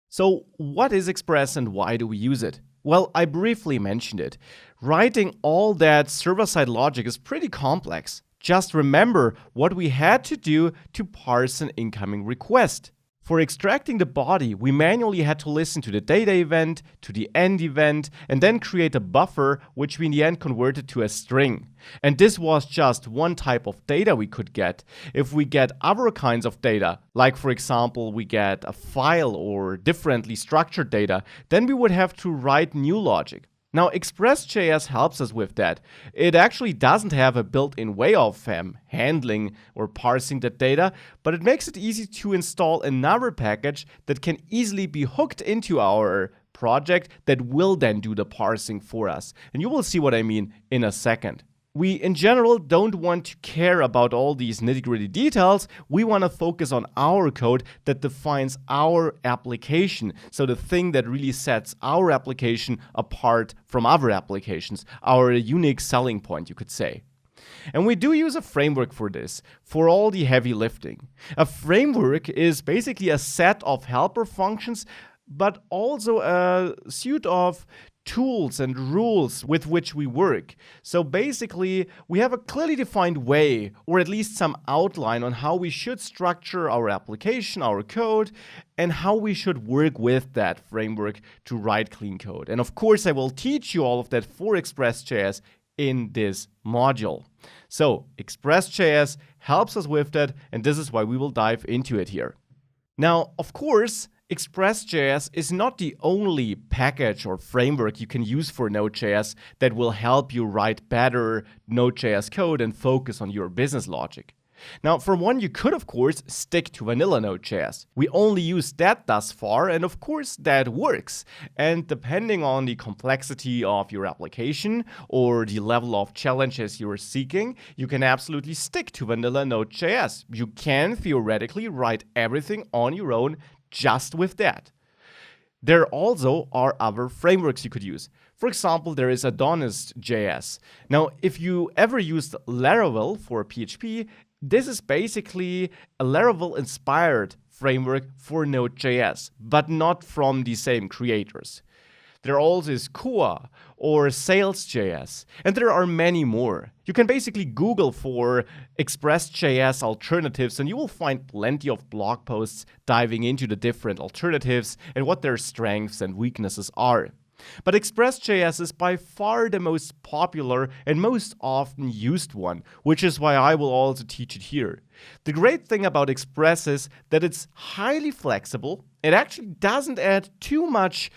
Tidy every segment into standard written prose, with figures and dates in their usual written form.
So what is Express and why do we use it? Well, I briefly mentioned it. Writing all that server-side logic is pretty complex. Just remember what we had to do to parse an incoming request. For extracting the body, we manually had to listen to the data event, to the end event, and then create a buffer, which we in the end converted to a string. And this was just one type of data we could get. If we get other kinds of data, like for example, we get a file or differently structured data, then we would have to write new logic. Now, Express.js helps us with that. It actually doesn't have a built-in way of handling or parsing that data, but it makes it easy to install another package that can easily be hooked into our project that will then do the parsing for us. And you will see what I mean in a second. We, in general, don't want to care about all these nitty-gritty details. We want to focus on our code that defines our application. So the thing that really sets our application apart from other applications, our unique selling point, you could say. And we do use a framework for this, for all the heavy lifting. A framework is basically a set of helper functions, but also a suite of tools and rules with which we work. So basically, we have a clearly defined way, or at least some outline on how we should structure our application, our code, and how we should work with that framework to write clean code. And of course, I will teach you all of that for Express.js in this module. So Express.js helps us with that, and this is why we will dive into it here. Now, of course, Express.js is not the only package or framework you can use for Node.js that will help you write better Node.js code and focus on your business logic. Now, for one, you could, of course, stick to vanilla Node.js. We only use that thus far, and of course, that works. And depending on the complexity of your application or the level of challenges you're seeking, you can absolutely stick to vanilla Node.js. You can theoretically write everything on your own just with that. There also are other frameworks you could use. For example, there is Adonis.js. Now, if you ever used Laravel for PHP, this is basically a Laravel-inspired framework for Node.js, but not from the same creators. There also is Koa or Sales.js, and there are many more. You can basically Google for Express.js alternatives and you will find plenty of blog posts diving into the different alternatives and what their strengths and weaknesses are. But Express.js is by far the most popular and most often used one, which is why I will also teach it here. The great thing about Express is that it's highly flexible. It actually doesn't add too much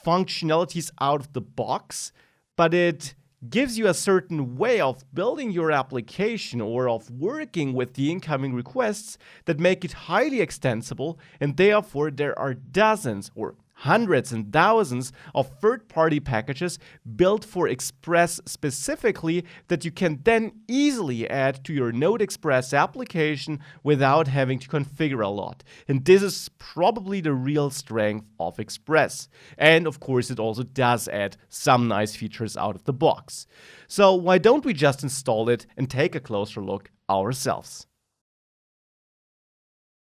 functionalities out of the box, but it gives you a certain way of building your application or of working with the incoming requests that make it highly extensible, and therefore there are dozens or hundreds and thousands of third-party packages built for Express specifically that you can then easily add to your Node Express application without having to configure a lot. And this is probably the real strength of Express. And of course, it also does add some nice features out of the box. So why don't we just install it and take a closer look ourselves?